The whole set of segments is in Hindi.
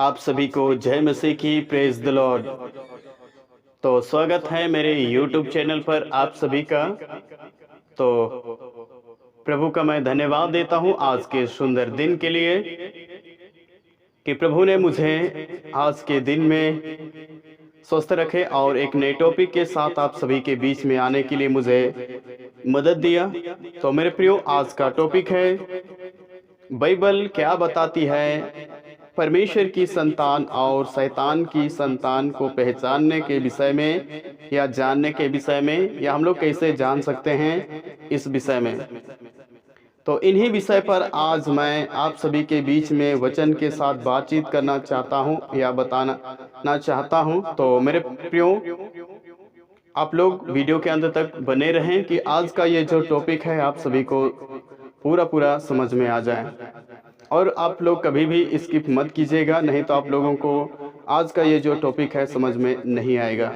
आप सभी को जय मसीह की, प्रेज द लॉर्ड। तो स्वागत है मेरे YouTube चैनल पर आप सभी का। तो प्रभु का मैं धन्यवाद देता हूं आज के सुंदर दिन के लिए कि प्रभु ने मुझे आज के दिन में स्वस्थ रखे और एक नए टॉपिक के साथ आप सभी के बीच में आने के लिए मुझे मदद दिया। तो मेरे प्रियो, आज का टॉपिक है बाइबल क्या बताती है परमेश्वर की संतान और शैतान की संतान को पहचानने के विषय में या जानने के विषय में, या हम लोग कैसे जान सकते हैं इस विषय में। तो इन्हीं विषय पर आज मैं आप सभी के बीच में वचन के साथ बातचीत करना चाहता हूं या बताना चाहता हूं। तो मेरे प्रियो, आप लोग वीडियो के अंत तक बने रहें कि आज का ये जो टॉपिक है आप सभी को पूरा समझ में आ जाए। और आप लोग कभी भी स्किप मत कीजिएगा, नहीं तो आप लोगों को आज का ये जो टॉपिक है समझ में नहीं आएगा।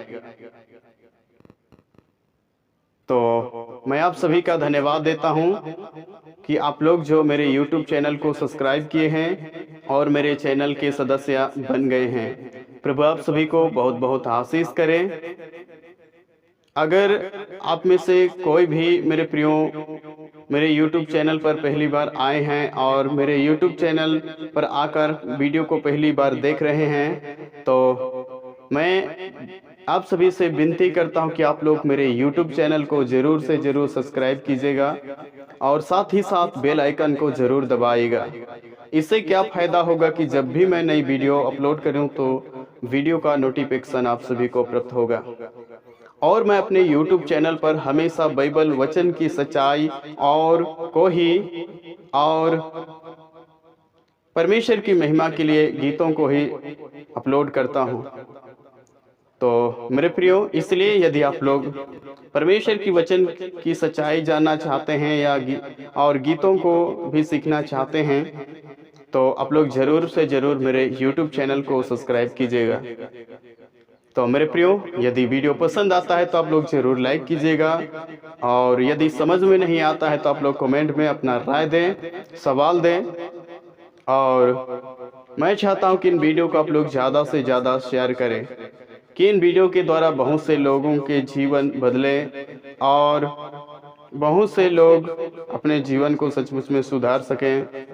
तो मैं आप सभी का धन्यवाद देता हूं कि आप लोग जो मेरे YouTube चैनल को सब्सक्राइब किए हैं और मेरे चैनल के सदस्य बन गए हैं। प्रभु आप सभी को बहुत बहुत आशीष करें। अगर आप में से कोई भी मेरे प्रियो मेरे YouTube चैनल पर पहली बार आए हैं और मेरे YouTube चैनल पर आकर वीडियो को पहली बार देख रहे हैं, तो मैं आप सभी से विनती करता हूं कि आप लोग मेरे YouTube चैनल को ज़रूर से ज़रूर सब्सक्राइब कीजिएगा और साथ ही साथ बेल आइकन को ज़रूर दबाइएगा। इससे क्या फ़ायदा होगा कि जब भी मैं नई वीडियो अपलोड करूं तो वीडियो का नोटिफिकेशन आप सभी को प्राप्त होगा। और मैं अपने YouTube चैनल पर हमेशा बाइबल वचन की सच्चाई और परमेश्वर की महिमा के लिए गीतों को ही अपलोड करता हूं। तो मेरे प्रियो, इसलिए यदि आप लोग परमेश्वर की वचन की सच्चाई जानना चाहते हैं या और गीतों को भी सीखना चाहते हैं, तो आप लोग ज़रूर से ज़रूर मेरे YouTube चैनल को सब्सक्राइब कीजिएगा। तो मेरे प्रियो, यदि वीडियो पसंद आता है तो आप लोग ज़रूर लाइक कीजिएगा, और यदि समझ में नहीं आता है तो आप लोग कमेंट में अपना राय दें, सवाल दें। और मैं चाहता हूं कि इन वीडियो को आप लोग ज़्यादा से ज़्यादा शेयर करें कि इन वीडियो के द्वारा बहुत से लोगों के जीवन बदले और बहुत से लोग अपने जीवन को सचमुच में सुधार सकें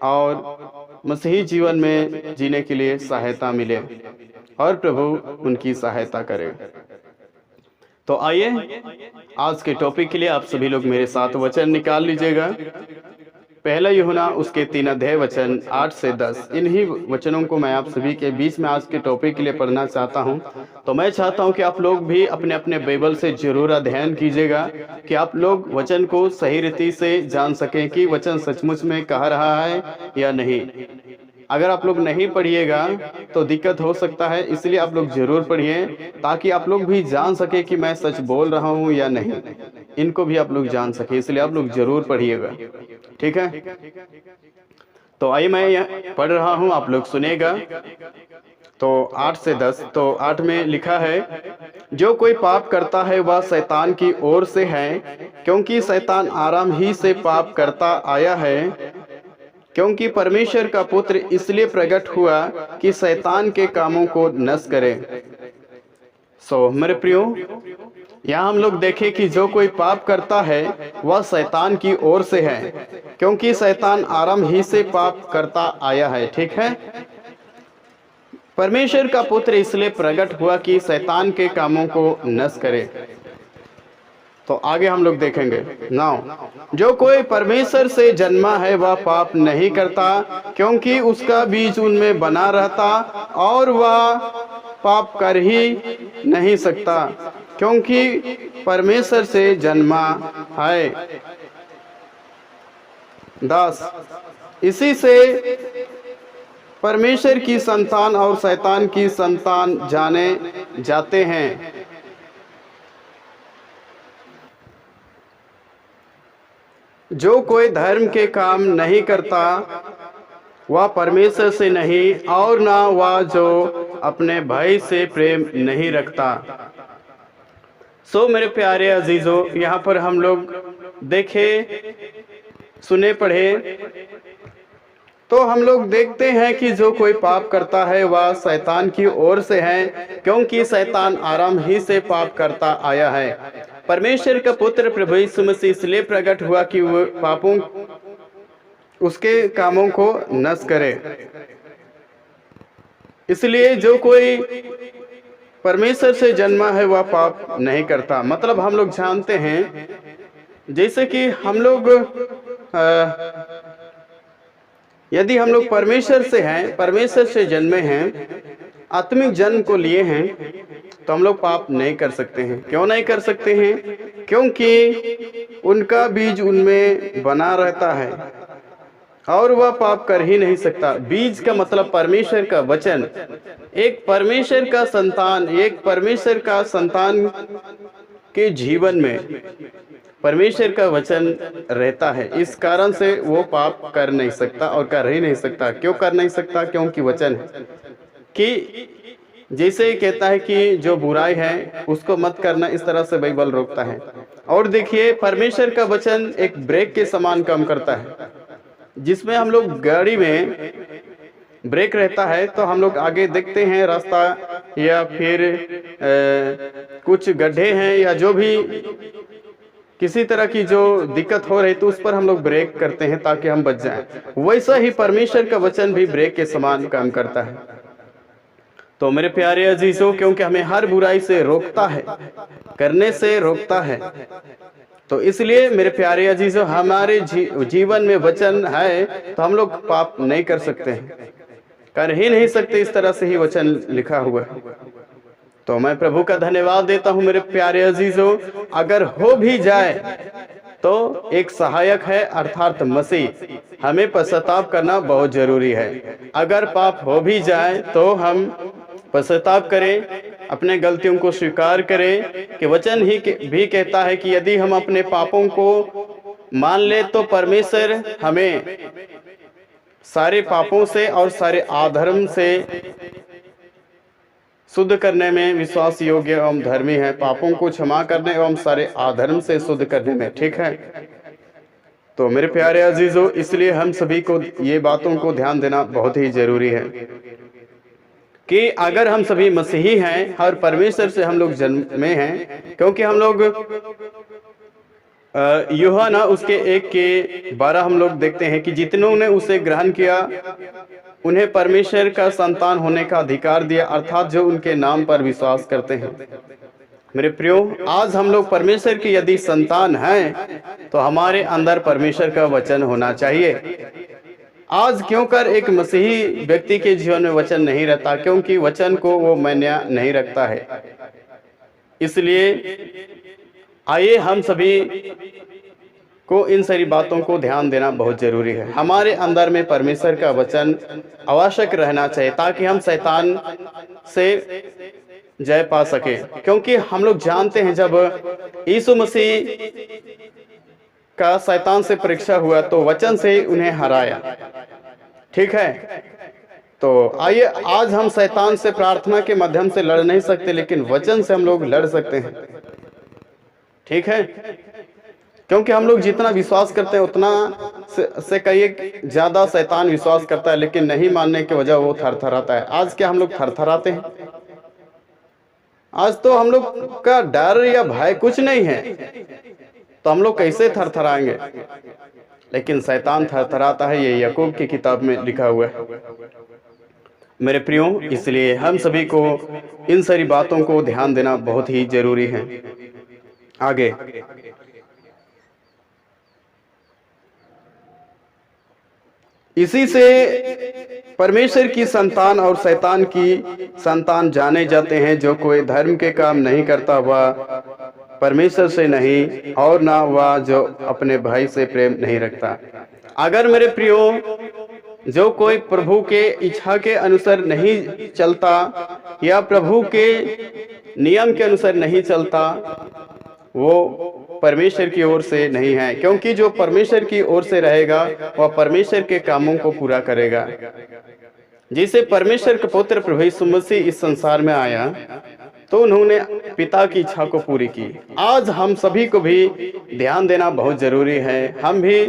और मसीही जीवन में जीने के लिए सहायता मिले और प्रभु उनकी सहायता करे। तो आइए आज के टॉपिक के लिए आप सभी लोग मेरे साथ वचन निकाल लीजिएगा। पहला यूहन्ना उसके 3 अध्याय वचन 8 से 10, इन्हीं वचनों को मैं आप सभी के बीच में आज के टॉपिक के लिए पढ़ना चाहता हूं। तो मैं चाहता हूं कि आप लोग भी अपने अपने बाइबल से जरूर अध्ययन कीजिएगा कि आप लोग वचन को सही रीति से जान सकें कि वचन सचमुच में कह रहा है या नहीं। अगर आप लोग नहीं पढ़िएगा तो दिक्कत हो सकता है, इसलिए आप लोग जरूर पढ़िए ताकि आप लोग भी जान सके कि मैं सच बोल रहा हूं या नहीं। इनको भी आप लोग जान सके, इसलिए आप लोग जरूर पढ़िएगा, ठीक है। तो आइए मैं पढ़ रहा हूं, आप लोग सुनेगा। तो 8 से 10, तो 8 में लिखा है, जो कोई पाप करता है वह शैतान की ओर से है, क्योंकि शैतान आराम ही से पाप करता आया है, क्योंकि परमेश्वर का पुत्र इसलिए प्रकट हुआ कि शैतान के कामों को नष्ट करे। मेरे प्रियो, यहाँ हम लोग देखें कि जो कोई पाप करता है वह शैतान की ओर से है, क्योंकि शैतान आरंभ ही से पाप करता आया है, ठीक है। परमेश्वर का पुत्र इसलिए प्रकट हुआ कि शैतान के कामों को नष्ट करे। तो आगे हम लोग देखेंगे। जो कोई परमेश्वर से जन्मा है वह पाप नहीं करता, क्योंकि उसका बीज उनमें बना रहता और वह पाप कर ही नहीं सकता, क्योंकि परमेश्वर से जन्मा है। 10, इसी से परमेश्वर की संतान और शैतान की संतान जाने जाते हैं। जो कोई धर्म के काम नहीं करता वह परमेश्वर से नहीं, और ना वह जो अपने भाई से प्रेम नहीं रखता। मेरे प्यारे अजीजों, यहाँ पर हम लोग देखे सुने पढ़े तो हम लोग देखते हैं कि जो कोई पाप करता है वह शैतान की ओर से है, क्योंकि शैतान आराम ही से पाप करता आया है। परमेश्वर का पुत्र प्रभु यीशु मसीह इसलिए प्रकट हुआ कि वो पापों उसके कामों को नष्ट करे। इसलिए जो कोई परमेश्वर से जन्मा है वह पाप नहीं करता। मतलब हम लोग जानते हैं, जैसे कि हम लोग यदि हम लोग परमेश्वर से हैं, परमेश्वर से जन्मे हैं, आत्मिक जन्म को लिए हैं, तो हम लोग पाप नहीं कर सकते हैं। क्यों नहीं कर सकते हैं? क्योंकि उनका बीज उनमें बना रहता है और वह पाप कर ही नहीं सकता। बीज का मतलब परमेश्वर का वचन। एक परमेश्वर का संतान के जीवन में परमेश्वर का वचन रहता है। इस कारण से वो पाप कर नहीं सकता और कर ही नहीं सकता। क्यों कर नहीं सकता? क्योंकि वचन है। कि जैसे कहता है कि जो बुराई है उसको मत करना, इस तरह से बाइबल रोकता है। और देखिए, परमेश्वर का वचन एक ब्रेक के समान काम करता है। जिसमें हम लोग गाड़ी में ब्रेक रहता है तो हम लोग आगे देखते हैं रास्ता या फिर कुछ गड्ढे हैं या जो भी किसी तरह की जो दिक्कत हो रही, तो उस पर हम लोग ब्रेक करते हैं ताकि हम बच जाएं। वैसा ही परमेश्वर का वचन भी ब्रेक के समान काम करता है। तो मेरे प्यारे अजीजों, क्योंकि हमें हर बुराई से रोकता है, करने से रोकता है, तो इसलिए मेरे प्यारे अजीजों, हमारे जीवन में वचन है तो हम लोग पाप नहीं कर सकते हैं, कर ही नहीं सकते। इस तरह से ही वचन लिखा हुआ है। तो मैं प्रभु का धन्यवाद देता हूं मेरे प्यारे अजीजों। अगर हो भी जाए तो एक सहायक है, अर्थात मसीह। हमें पश्चाताप करना बहुत जरूरी है। अगर पाप हो भी जाए तो हम पश्चाताप करें, अपने गलतियों को स्वीकार करें। कि वचन ही भी कहता है कि यदि हम अपने पापों को मान ले तो परमेश्वर हमें सारे पापों से और सारे अधर्म से शुद्ध करने में विश्वास योग्य एवं धर्मी है। पापों को क्षमा करने एवं सारे अधर्म से शुद्ध करने में, ठीक है। तो मेरे प्यारे अजीजों, इसलिए हम सभी को ये बातों को ध्यान देना बहुत ही जरूरी है कि अगर हम सभी मसीही हैं और परमेश्वर से हम लोग जन्मे हैं, क्योंकि हम लोग यूहन्ना उसके 1:12 हम लोग देखते हैं कि जितनों ने उसे ग्रहण किया उन्हें परमेश्वर का संतान होने का अधिकार दिया, अर्थात जो उनके नाम पर विश्वास करते हैं। मेरे प्रियो, आज हम लोग परमेश्वर की यदि संतान हैं तो हमारे अंदर परमेश्वर का वचन होना चाहिए। आज क्यों कर एक मसीही व्यक्ति के जीवन में वचन नहीं रहता? क्योंकि वचन को वो मान्य नहीं रखता है। इसलिए आइए हम सभी को इन सारी बातों को ध्यान देना बहुत जरूरी है। हमारे अंदर में परमेश्वर का वचन आवश्यक रहना चाहिए ताकि हम शैतान से जय पा सके। क्योंकि हम लोग जानते हैं जब यीशु मसीह का शैतान से परीक्षा हुआ तो वचन से उन्हें हराया, ठीक है। तो आइए, आज हम शैतान से प्रार्थना के माध्यम से लड़ नहीं सकते, लेकिन वचन से हम लोग लड़ सकते हैं, ठीक है। क्योंकि हम लोग जितना विश्वास करते हैं उतना से कई ज्यादा शैतान विश्वास करता है, लेकिन नहीं मानने की वजह वो थरथराता है। आज क्या हम लोग थरथराते हैं? आज तो हम लोग का डर या भय कुछ नहीं है, तो हम लोग कैसे थरथराएंगे? लेकिन शैतान थरथराता है, ये याकूब की किताब में लिखा हुआ है। मेरे प्रियो, इसलिए हम सभी को इन सारी बातों को ध्यान देना बहुत ही जरूरी है। आगे इसी से परमेश्वर की संतान और शैतान की संतान जाने जाते हैं। जो कोई धर्म के काम नहीं करता वह परमेश्वर से नहीं, और ना वह जो अपने भाई से प्रेम नहीं रखता। अगर मेरे प्रियो, जो कोई प्रभु के इच्छा के अनुसार नहीं चलता या प्रभु के नियम के अनुसार नहीं चलता, वो परमेश्वर की ओर से नहीं है। क्योंकि जो परमेश्वर की ओर से रहेगा वह परमेश्वर के कामों को पूरा करेगा। जिसे परमेश्वर के पुत्र प्रभु यीशु मसीह इस संसार में आया तो उन्होंने पिता की इच्छा को पूरी की। आज हम सभी को भी ध्यान देना बहुत जरूरी है। हम भी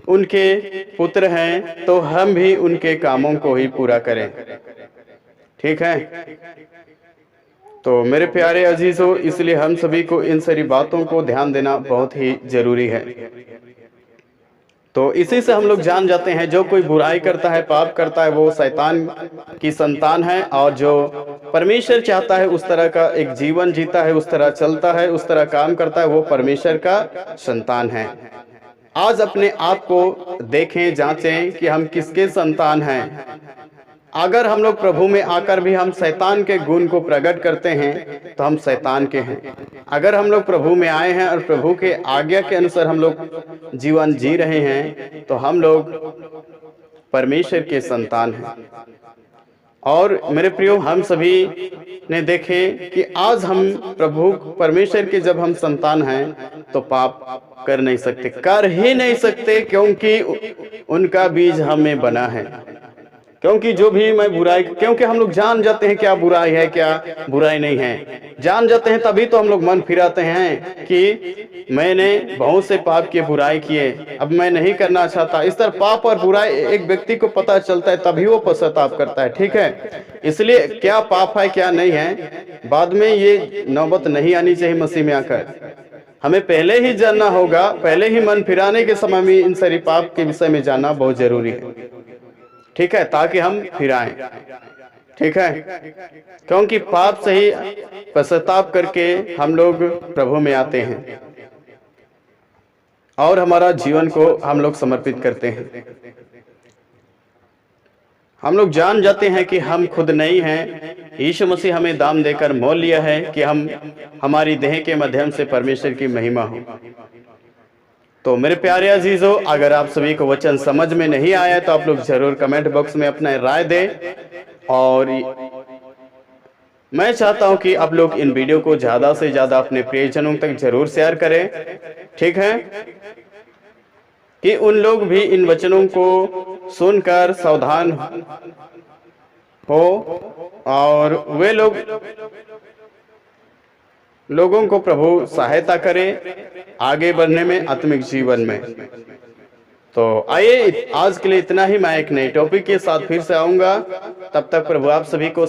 उनके पुत्र हैं तो हम भी उनके कामों को ही पूरा करें। ठीक है। तो मेरे प्यारे अजीजों, इसलिए हम सभी को इन सारी बातों को ध्यान देना बहुत ही जरूरी है। तो इसी से हम लोग जान जाते हैं जो कोई बुराई करता है, पाप करता है, वो शैतान की संतान है, और जो परमेश्वर चाहता है उस तरह का एक जीवन जीता है, उस तरह चलता है, उस तरह काम करता है, वो परमेश्वर का संतान है। आज अपने आप को देखें, जांचें कि हम किसके संतान हैं। अगर हम लोग प्रभु में आकर भी हम शैतान के गुण को प्रकट करते हैं तो हम शैतान के हैं। अगर हम लोग प्रभु में आए हैं और प्रभु के आज्ञा के अनुसार हम लोग जीवन जी रहे हैं तो हम लोग परमेश्वर के संतान हैं। और मेरे प्रियो, हम सभी ने देखे कि आज हम प्रभु परमेश्वर के जब हम संतान हैं तो पाप कर नहीं सकते, कर ही नहीं सकते, क्योंकि उनका बीज हमें बना है। क्योंकि जो भी मैं बुराई, क्योंकि हम लोग जान जाते हैं क्या बुराई है क्या बुराई नहीं है, जान जाते हैं, तभी तो हम लोग मन फिराते हैं कि मैंने बहुत से पाप किए, बुराई किए, अब मैं नहीं करना चाहता। इस तरह पाप और बुराई एक व्यक्ति को पता चलता है तभी वो पश्चाताप करता है। ठीक है। इसलिए क्या पाप है क्या नहीं है बाद में ये नौबत नहीं आनी चाहिए। मसीह में आकर हमें पहले ही जानना होगा, पहले ही मन फिराने के समय में इन सारी पाप के विषय में जानना बहुत जरूरी है। ठीक है, ताकि हम फिराएं। ठीक है, क्योंकि पाप से ही पश्चाताप करके हम लोग प्रभु में आते हैं और हमारा जीवन को हम लोग समर्पित करते हैं। हम लोग जान जाते हैं कि हम खुद नहीं हैं, यीशु मसीह हमें दाम देकर मोल लिया है कि हम हमारी देह के माध्यम से परमेश्वर की महिमा हो। तो मेरे प्यारे अजीजों, अगर आप सभी को वचन समझ में नहीं आया तो आप लोग जरूर कमेंट बॉक्स में अपना राय दें। और मैं चाहता हूं कि आप लोग इन वीडियो को ज्यादा से ज्यादा अपने प्रियजनों तक जरूर शेयर करें। ठीक है, कि उन लोग भी इन वचनों को सुनकर सावधान हो और वे लोगों को प्रभु सहायता करे आगे बढ़ने में, आत्मिक जीवन में। तो आइए, आज के लिए इतना ही। मैं एक नई टॉपिक के साथ फिर से आऊंगा। तब तक प्रभु आप सभी को